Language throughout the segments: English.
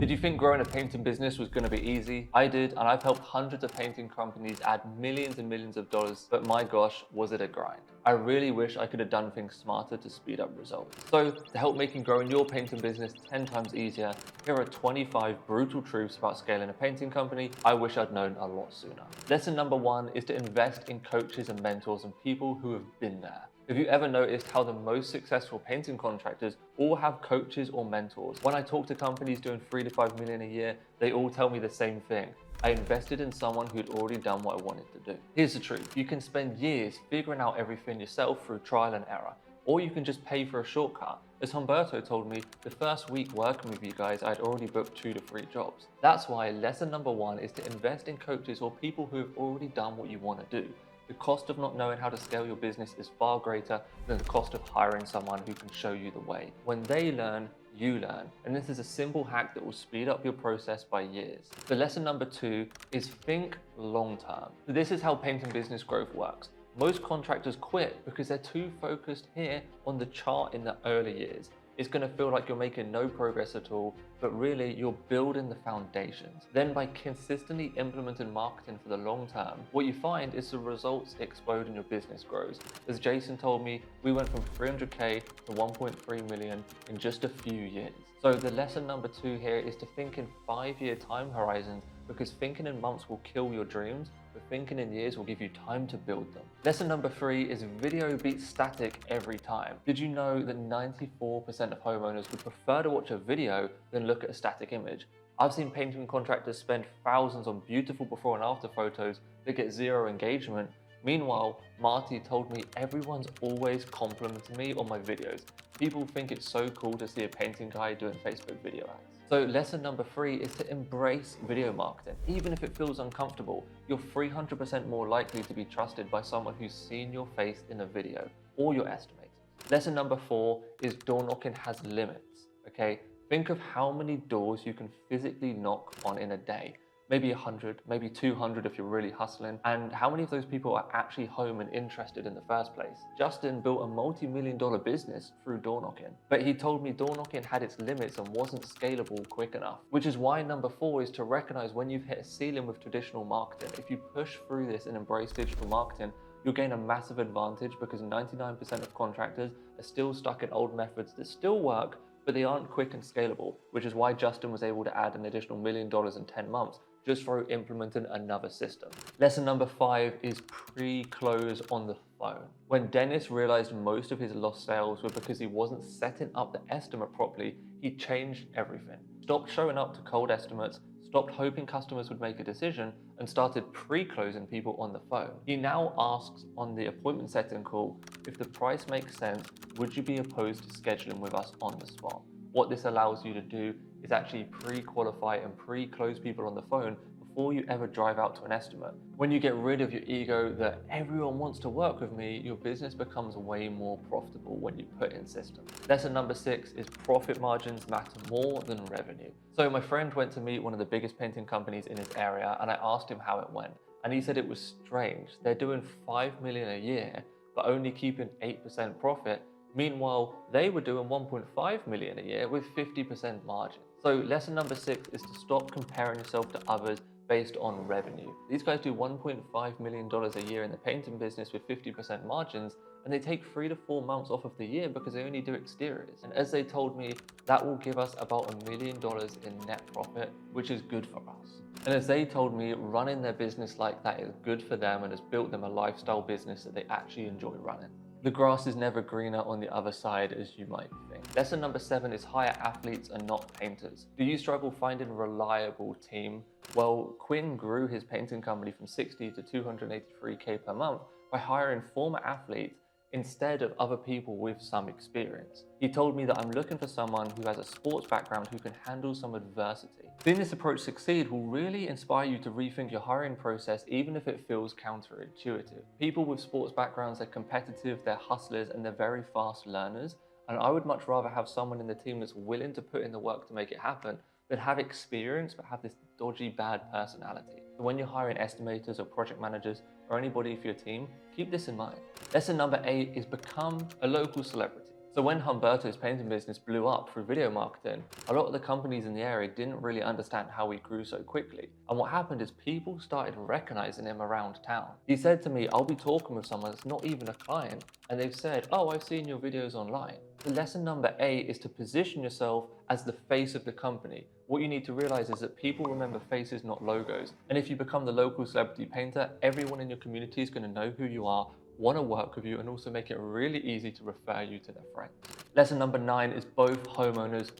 Did you think growing a painting business was going to be easy? I did, and I've helped hundreds of painting companies add millions and millions of dollars, but my gosh, was it a grind. I really wish I could have done things smarter to speed up results. So, to help making growing your painting business 10 times easier, here are 25 brutal truths about scaling a painting company I wish I'd known a lot sooner. Lesson number one is to invest in coaches and mentors and people who have been there. Have you ever noticed how the most successful painting contractors all have coaches or mentors? When I talk to companies doing 3 to 5 million a year, they all tell me the same thing. I invested in someone who'd already done what I wanted to do. Here's the truth. You can spend years figuring out everything yourself through trial and error, or you can just pay for a shortcut. As Humberto told me, the first week working with you guys, I'd already booked 2 to 3 jobs. That's why lesson number one is to invest in coaches or people who have already done what you want to do. The cost of not knowing how to scale your business is far greater than the cost of hiring someone who can show you the way. When they learn, you learn. And this is a simple hack that will speed up your process by years. The lesson number two is think long term. This is how painting business growth works. Most contractors quit because they're too focused here on the chart in the early years. It's going to feel like you're making no progress at all, but really you're building the foundations. Then by consistently implementing marketing for the long term, what you find is the results explode and your business grows. As Jason told me, we went from 300K to 1.3 million in just a few years. So the lesson number two here is to think in 5-year time horizons, because thinking in months will kill your dreams, but thinking in years will give you time to build them. Lesson number three is video beats static every time. Did you know that 94% of homeowners would prefer to watch a video than look at a static image? I've seen painting contractors spend thousands on beautiful before and after photos that get zero engagement. Meanwhile, Marty told me everyone's always complimenting me on my videos. People think it's so cool to see a painting guy doing Facebook video ads. So lesson number three is to embrace video marketing. Even if it feels uncomfortable, you're 300% more likely to be trusted by someone who's seen your face in a video or your estimators. Lesson number four is door knocking has limits, okay? Think of how many doors you can physically knock on in a day. Maybe 100, maybe 200 if you're really hustling, and how many of those people are actually home and interested in the first place. Justin built a multi-million-dollar business through door knocking, but he told me door knocking had its limits and wasn't scalable quick enough, which is why number four is to recognize when you've hit a ceiling with traditional marketing. If you push through this and embrace digital marketing, you'll gain a massive advantage because 99% of contractors are still stuck in old methods that still work, but they aren't quick and scalable, which is why Justin was able to add an additional $1 million in 10 months just through implementing another system. Lesson number five is pre-close on the phone. When Dennis realized most of his lost sales were because he wasn't setting up the estimate properly, he changed everything. Stopped showing up to cold estimates, stopped hoping customers would make a decision, and started pre-closing people on the phone. He now asks on the appointment setting call, if the price makes sense, would you be opposed to scheduling with us on the spot? What this allows you to do is actually pre-qualify and pre-close people on the phone before you ever drive out to an estimate. When you get rid of your ego that everyone wants to work with me, your business becomes way more profitable when you put in systems. Lesson number six is profit margins matter more than revenue. So my friend went to meet one of the biggest painting companies in his area, and I asked him how it went. And he said it was strange. They're doing 5 million a year, but only keeping 8% profit. Meanwhile, they were doing 1.5 million a year with 50% margin. So lesson number six is to stop comparing yourself to others based on revenue. These guys do $1.5 million a year in the painting business with 50% margins, and they take 3 to 4 months off of the year because they only do exteriors. And as they told me, that will give us about $1 million in net profit, which is good for us. And as they told me, running their business like that is good for them and has built them a lifestyle business that they actually enjoy running. The grass is never greener on the other side, as you might think. Lesson number seven is hire athletes and not painters. Do you struggle finding a reliable team? Well, Quinn grew his painting company from 60 to 283K per month by hiring former athletes instead of other people with some experience. He told me that I'm looking for someone who has a sports background who can handle some adversity. Seeing this approach succeed will really inspire you to rethink your hiring process, even if it feels counterintuitive. People with sports backgrounds are competitive, they're hustlers, and they're very fast learners. And I would much rather have someone in the team that's willing to put in the work to make it happen than have experience but have this dodgy bad personality. So when you're hiring estimators or project managers or anybody for your team, keep this in mind. Lesson number eight is become a local celebrity. So when Humberto's painting business blew up through video marketing, a lot of the companies in the area didn't really understand how he grew so quickly. And what happened is people started recognizing him around town. He said to me, I'll be talking with someone that's not even a client, and they've said, oh, I've seen your videos online. The lesson number 8 is to position yourself as the face of the company. What you need to realize is that people remember faces, not logos. And if you become the local celebrity painter, everyone in your community is going to know who you are, want to work with you, and also make it really easy to refer you to their friends. Lesson number 9 is both homeowners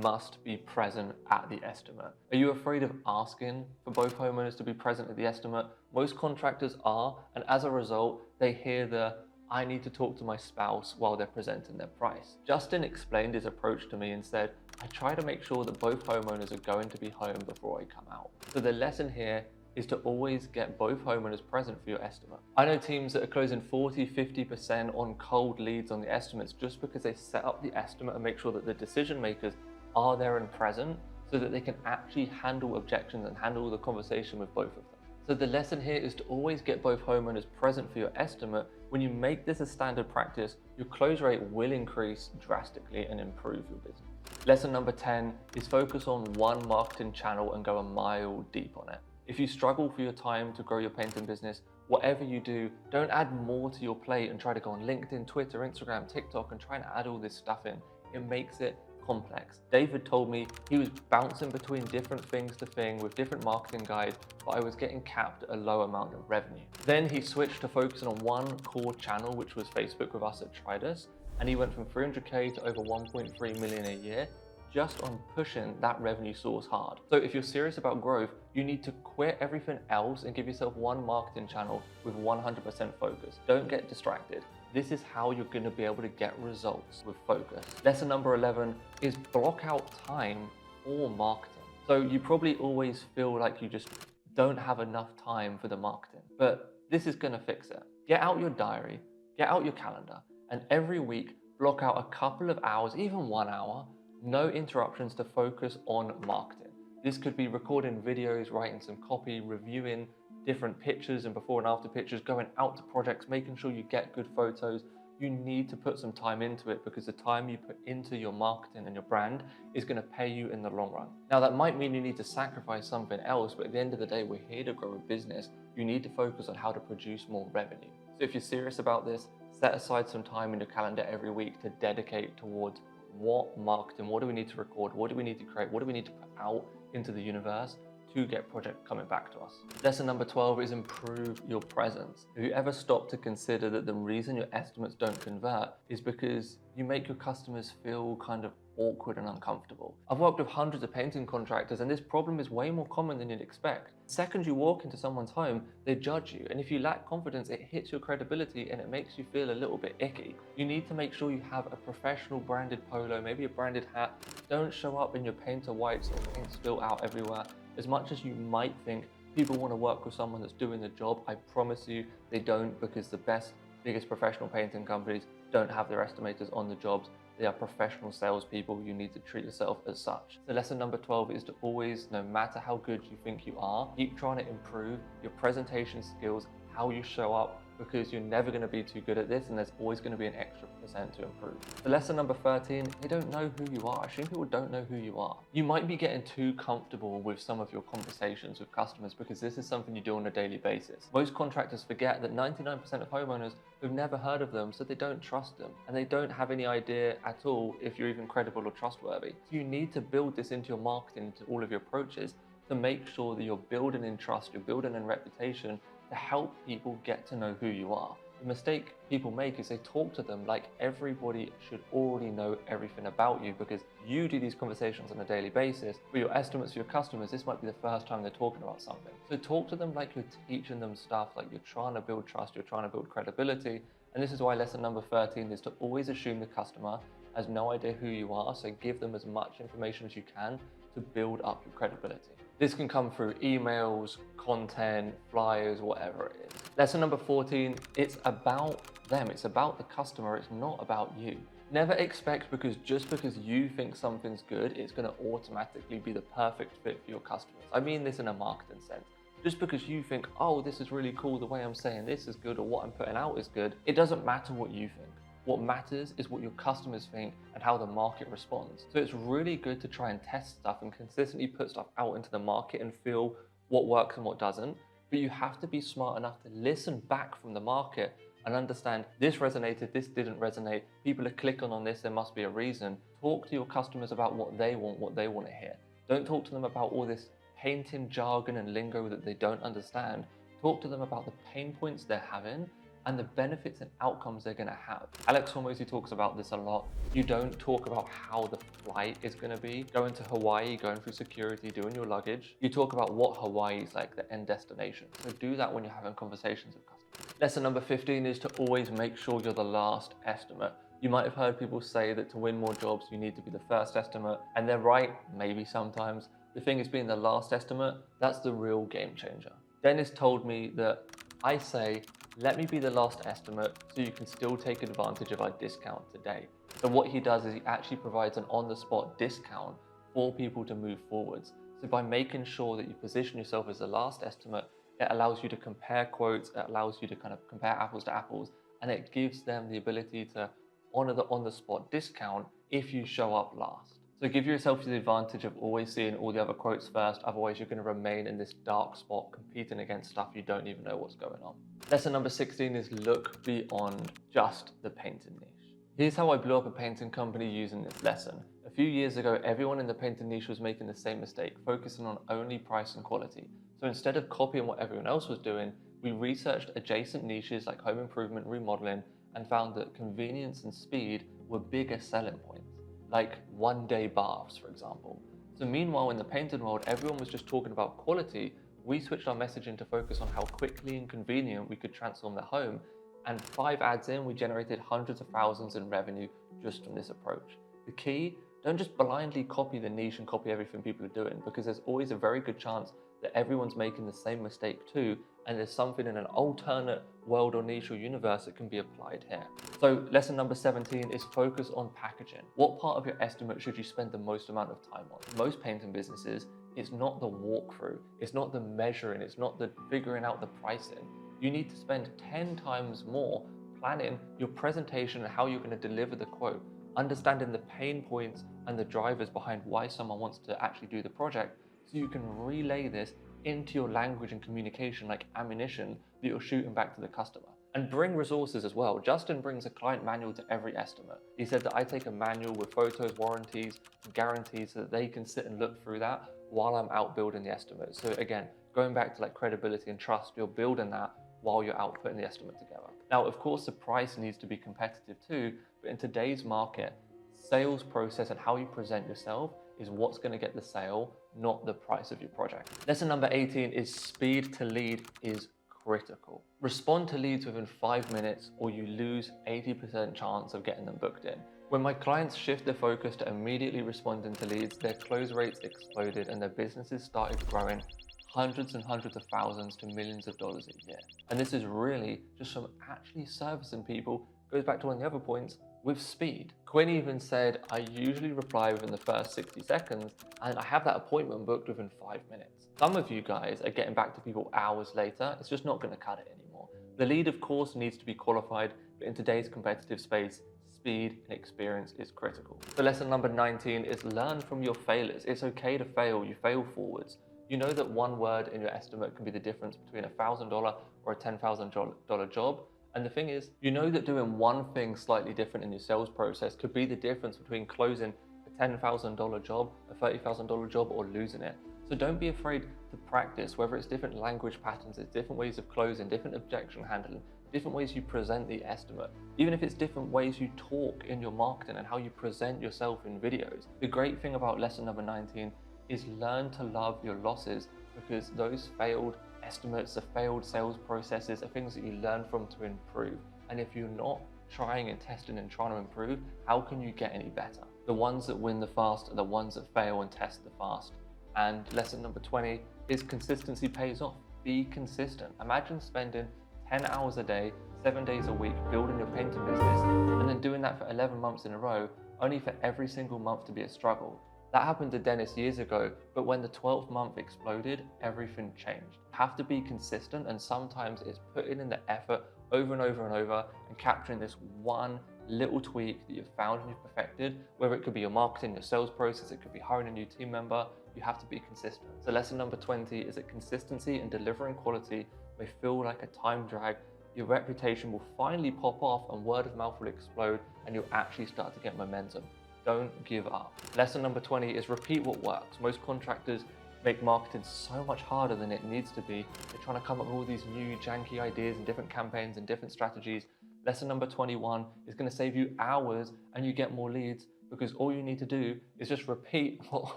must be present at the estimate. Are you afraid of asking for both homeowners to be present at the estimate? Most contractors are, and as a result, they hear the I need to talk to my spouse while they're presenting their price. Justin explained his approach to me and said, I try to make sure that both homeowners are going to be home before I come out. So the lesson here is to always get both homeowners present for your estimate. I know teams that are closing 40-50% on cold leads on the estimates just because they set up the estimate and make sure that the decision makers are there and present so that they can actually handle objections and handle the conversation with both of them. So the lesson here is to always get both homeowners present for your estimate. When you make this a standard practice, your close rate will increase drastically and improve your business. Lesson number 10 is focus on one marketing channel and go a mile deep on it. If you struggle for your time to grow your painting business, whatever you do, don't add more to your plate and try to go on LinkedIn, Twitter, Instagram, TikTok and try and add all this stuff in. It makes it complex. David told me he was bouncing between different things to thing with different marketing guides, but I was getting capped at a low amount of revenue. Then he switched to focusing on one core channel, which was Facebook with us at Tridas, and he went from 300K to over 1.3 million a year just on pushing that revenue source hard. So if you're serious about growth, you need to quit everything else and give yourself one marketing channel with 100% focus. Don't get distracted. This is how you're going to be able to get results with focus. Lesson number 11 is block out time for marketing. So you probably always feel like you just don't have enough time for the marketing, but this is going to fix it. Get out your diary, get out your calendar, and every week block out a couple of hours, even 1 hour, no interruptions to focus on marketing. This could be recording videos, writing some copy, reviewing different pictures and before and after pictures, going out to projects, making sure you get good photos. You need to put some time into it because the time you put into your marketing and your brand is going to pay you in the long run. Now that might mean you need to sacrifice something else, but at the end of the day, we're here to grow a business. You need to focus on how to produce more revenue. So if you're serious about this, set aside some time in your calendar every week to dedicate towards what marketing, what do we need to record, what do we need to create, what do we need to put out into the universe to get project coming back to us. Lesson number 12 is improve your presence. Have you ever stopped to consider that the reason your estimates don't convert is because you make your customers feel kind of awkward and uncomfortable? I've worked with hundreds of painting contractors and this problem is way more common than you'd expect. The second you walk into someone's home, they judge you, and if you lack confidence, it hits your credibility and it makes you feel a little bit icky. You need to make sure you have a professional branded polo, maybe a branded hat. Don't show up in your painter whites or paint spill out everywhere. As much as you might think people want to work with someone that's doing the job, I promise you they don't, because the best, biggest professional painting companies don't have their estimators on the jobs. They are professional salespeople. You need to treat yourself as such. So lesson number 12 is to always, no matter how good you think you are, keep trying to improve your presentation skills, how you show up, because you're never going to be too good at this and there's always going to be an extra % to improve. So lesson number 13, they don't know who you are. I assume people don't know who you are. You might be getting too comfortable with some of your conversations with customers because this is something you do on a daily basis. Most contractors forget that 99% of homeowners have never heard of them, so they don't trust them and they don't have any idea at all if you're even credible or trustworthy. So you need to build this into your marketing, into all of your approaches, to make sure that you're building in trust, you're building in reputation, to help people get to know who you are. The mistake people make is they talk to them like everybody should already know everything about you because you do these conversations on a daily basis. For your estimates for your customers, this might be the first time they're talking about something. So talk to them like you're teaching them stuff, like you're trying to build trust, you're trying to build credibility. And this is why lesson number 13 is to always assume the customer has no idea who you are, so give them as much information as you can to build up your credibility. This can come through emails, content, flyers, whatever it is. Lesson number 14, it's about them. It's about the customer. It's not about you. Never expect just because you think something's good, it's going to automatically be the perfect fit for your customers. I mean this in a marketing sense. Just because you think, oh, this is really cool, the way I'm saying this is good or what I'm putting out is good, it doesn't matter what you think. What matters is what your customers think and how the market responds. So it's really good to try and test stuff and consistently put stuff out into the market and feel what works and what doesn't. But you have to be smart enough to listen back from the market and understand this resonated, this didn't resonate, people are clicking on this, there must be a reason. Talk to your customers about what they want to hear. Don't talk to them about all this painting jargon and lingo that they don't understand. Talk to them about the pain points they're having and the benefits and outcomes they're going to have. Alex Hormozy talks about this a lot. You don't talk about how the flight is going to be. Going to Hawaii, going through security, doing your luggage. You talk about what Hawaii is like, the end destination. So do that when you're having conversations with customers. Lesson number 15 is to always make sure you're the last estimate. You might have heard people say that to win more jobs, you need to be the first estimate, and they're right, maybe sometimes. The thing is, being the last estimate, that's the real game changer. Dennis told me that I say, let me be the last estimate so you can still take advantage of our discount today. So what he does is he actually provides an on-the-spot discount for people to move forwards. So by making sure that you position yourself as the last estimate, it allows you to compare quotes, it allows you to kind of compare apples to apples, and it gives them the ability to honor the on-the-spot discount if you show up last. So give yourself the advantage of always seeing all the other quotes first, otherwise you're going to remain in this dark spot competing against stuff you don't even know what's going on. Lesson number 16 is look beyond just the painting niche. Here's how I blew up a painting company using this lesson. A few years ago, everyone in the painting niche was making the same mistake, focusing on only price and quality. So instead of copying what everyone else was doing, we researched adjacent niches like home improvement, remodeling, and found that convenience and speed were bigger selling points, like one-day baths, for example. So meanwhile, in the painting world, everyone was just talking about quality. We switched our messaging to focus on how quickly and convenient we could transform their home. And 5 ads in, we generated hundreds of thousands in revenue just from this approach. The key, don't just blindly copy the niche and copy everything people are doing, because there's always a very good chance that everyone's making the same mistake too, and there's something in an alternate world or niche or universe that can be applied here. So lesson number 17 is focus on packaging. What part of your estimate should you spend the most amount of time on? Most painting businesses, it's not the walkthrough, it's not the measuring, it's not the figuring out the pricing. You need to spend 10 times more planning your presentation and how you're going to deliver the quote, understanding the pain points and the drivers behind why someone wants to actually do the project, so you can relay this into your language and communication like ammunition that you're shooting back to the customer. And bring resources as well. Justin brings a client manual to every estimate. He said that I take a manual with photos, warranties, and guarantees so that they can sit and look through that while I'm out building the estimate. So again, going back to like credibility and trust, you're building that while you're out putting the estimate together. Now, of course, the price needs to be competitive too, but in today's market, sales process and how you present yourself is what's going to get the sale, not the price of your project. Lesson number 18 is speed to lead is critical. Respond to leads within 5 minutes or you lose 80% chance of getting them booked in. When my clients shift their focus to immediately responding to leads, their close rates exploded and their businesses started growing hundreds and hundreds of thousands to millions of dollars a year. And this is really just from actually servicing people. Goes back to one of the other points with speed. Quinn even said, I usually reply within the first 60 seconds and I have that appointment booked within 5 minutes. Some of you guys are getting back to people hours later. It's just not going to cut it anymore. The lead, of course, needs to be qualified, but in today's competitive space, speed and experience is critical. So lesson number 19 is learn from your failures. It's okay to fail. You fail forwards. You know that one word in your estimate can be the difference between a $1,000 or a $10,000 job. And the thing is, you know that doing one thing slightly different in your sales process could be the difference between closing a $10,000 job, a $30,000 job, or losing it. So don't be afraid to practice, whether it's different language patterns, it's different ways of closing, different objection handling, different ways you present the estimate, even if it's different ways you talk in your marketing and how you present yourself in videos. The great thing about lesson number 19 is learn to love your losses, because those failed estimates, the failed sales processes are things that you learn from to improve. And if you're not trying and testing and trying to improve, how can you get any better? The ones that win the fast are the ones that fail and test the fast. And lesson number 20 is consistency pays off. Be consistent. Imagine spending 10 hours a day, 7 days a week building your painting business and then doing that for 11 months in a row, only for every single month to be a struggle. That happened to Dennis years ago, but when the 12th month exploded, everything changed. You have to be consistent, and sometimes it's putting in the effort over and over and over and capturing this one little tweak that you've found and you've perfected, whether it could be your marketing, your sales process, it could be hiring a new team member, you have to be consistent. So lesson number 20 is that consistency and delivering quality may feel like a time drag. Your reputation will finally pop off and word of mouth will explode and you'll actually start to get momentum. Don't give up. Lesson number 20 is repeat what works. Most contractors make marketing so much harder than it needs to be. They're trying to come up with all these new janky ideas and different campaigns and different strategies. Lesson number 21 is going to save you hours and you get more leads because all you need to do is just repeat what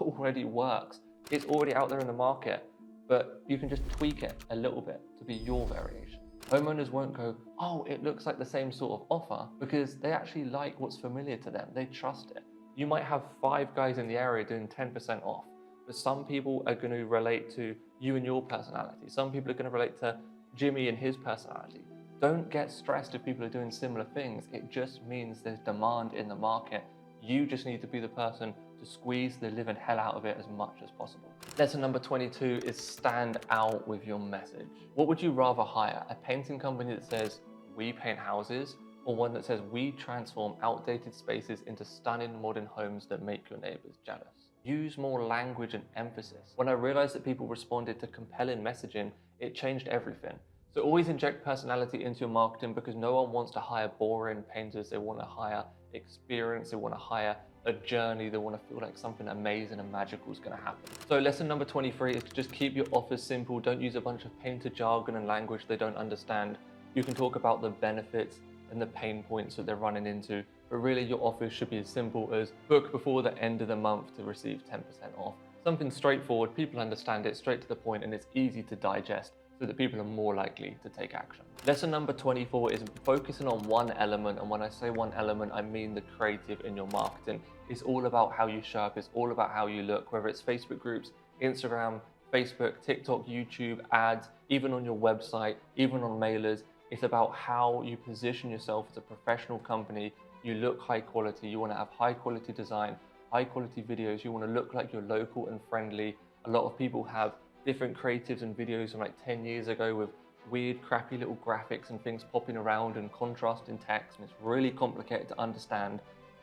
already works. It's already out there in the market, but you can just tweak it a little bit to be your variation. Homeowners won't go, oh, it looks like the same sort of offer, because they actually like what's familiar to them. They trust it. You might have 5 guys in the area doing 10% off, but some people are going to relate to you and your personality. Some people are going to relate to Jimmy and his personality. Don't get stressed if people are doing similar things. It just means there's demand in the market. You just need to be the person to squeeze the living hell out of it as much as possible. Lesson number 22 is stand out with your message. What would you rather hire? A painting company that says, we paint houses, or one that says, we transform outdated spaces into stunning modern homes that make your neighbors jealous? Use more language and emphasis. When I realized that people responded to compelling messaging, it changed everything. So always inject personality into your marketing, because no one wants to hire boring painters. They want to hire experience. They want to hire a journey. They want to feel like something amazing and magical is going to happen. So lesson number 23 is just keep your offers simple. Don't use a bunch of painter jargon and language they don't understand. You can talk about the benefits and the pain points that they're running into, but really your offers should be as simple as book before the end of the month to receive 10% off. Something straightforward, people understand it, straight to the point, and it's easy to digest, so that people are more likely to take action. Lesson number 24 is focusing on one element, and when I say one element, I mean the creative in your marketing. It's all about how you show up, it's all about how you look, whether it's Facebook groups, Instagram, Facebook, TikTok, YouTube, ads, even on your website, even on mailers. It's about how you position yourself as a professional company. You look high quality, you want to have high quality design, high quality videos, you want to look like you're local and friendly. A lot of people have different creatives and videos from like 10 years ago with weird, crappy little graphics and things popping around and contrast in text, and it's really complicated to understand.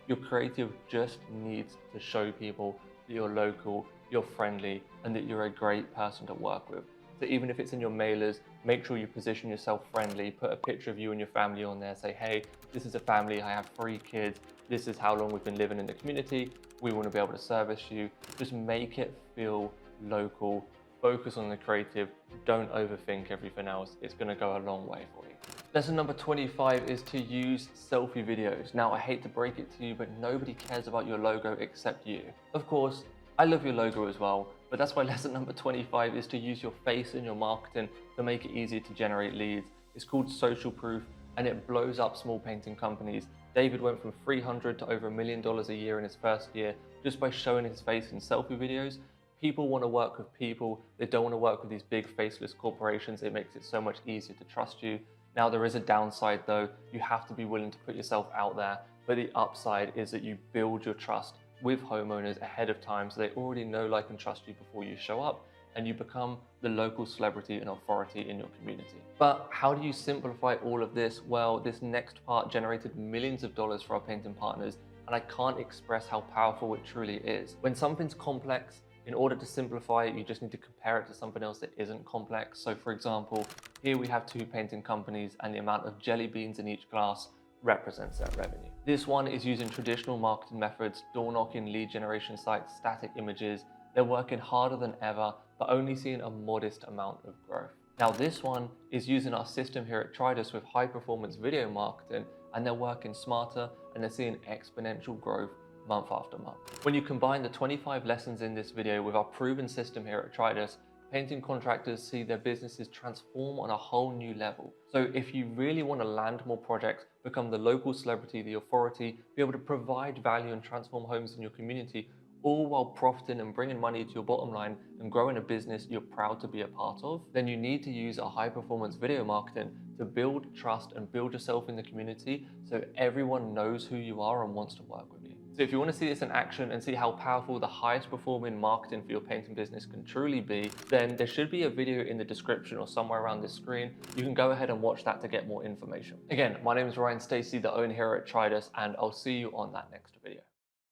Your creative just needs to show people that you're local, you're friendly, and that you're a great person to work with. So even if it's in your mailers, make sure you position yourself friendly, put a picture of you and your family on there, say, hey, this is a family, I have 3 kids, this is how long we've been living in the community, we want to be able to service you. Just make it feel local, focus on the creative, don't overthink everything else, it's going to go a long way for you. Lesson number 25 is to use selfie videos. Now, I hate to break it to you, but nobody cares about your logo except you. Of course, I love your logo as well, but that's why lesson number 25 is to use your face in your marketing to make it easier to generate leads. It's called social proof, and it blows up small painting companies. David went from $300 to over $1 million a year in his first year just by showing his face in selfie videos. People want to work with people. They don't want to work with these big faceless corporations. It makes it so much easier to trust you. Now, there is a downside though. You have to be willing to put yourself out there, but the upside is that you build your trust with homeowners ahead of time, so they already know, like, and trust you before you show up, and you become the local celebrity and authority in your community. But how do you simplify all of this? Well, this next part generated millions of dollars for our painting partners, and I can't express how powerful it truly is. When something's complex, in order to simplify it, you just need to compare it to something else that isn't complex. So for example, here we have 2 painting companies, and the amount of jelly beans in each glass represents their revenue. This one is using traditional marketing methods, door knocking, lead generation sites, static images. They're working harder than ever, but only seeing a modest amount of growth. Now, this one is using our system here at Tridas with high performance video marketing, and they're working smarter and they're seeing exponential growth month after month. When you combine the 25 lessons in this video with our proven system here at Tridas, painting contractors see their businesses transform on a whole new level. So if you really want to land more projects, become the local celebrity, the authority, be able to provide value and transform homes in your community, all while profiting and bringing money to your bottom line and growing a business you're proud to be a part of, then you need to use a high performance video marketing to build trust and build yourself in the community so everyone knows who you are and wants to work with you. So if you want to see this in action and see how powerful the highest performing marketing for your painting business can truly be, then there should be a video in the description or somewhere around this screen. You can go ahead and watch that to get more information. Again, my name is Ryan Stacey, the owner here at Tridas, and I'll see you on that next video.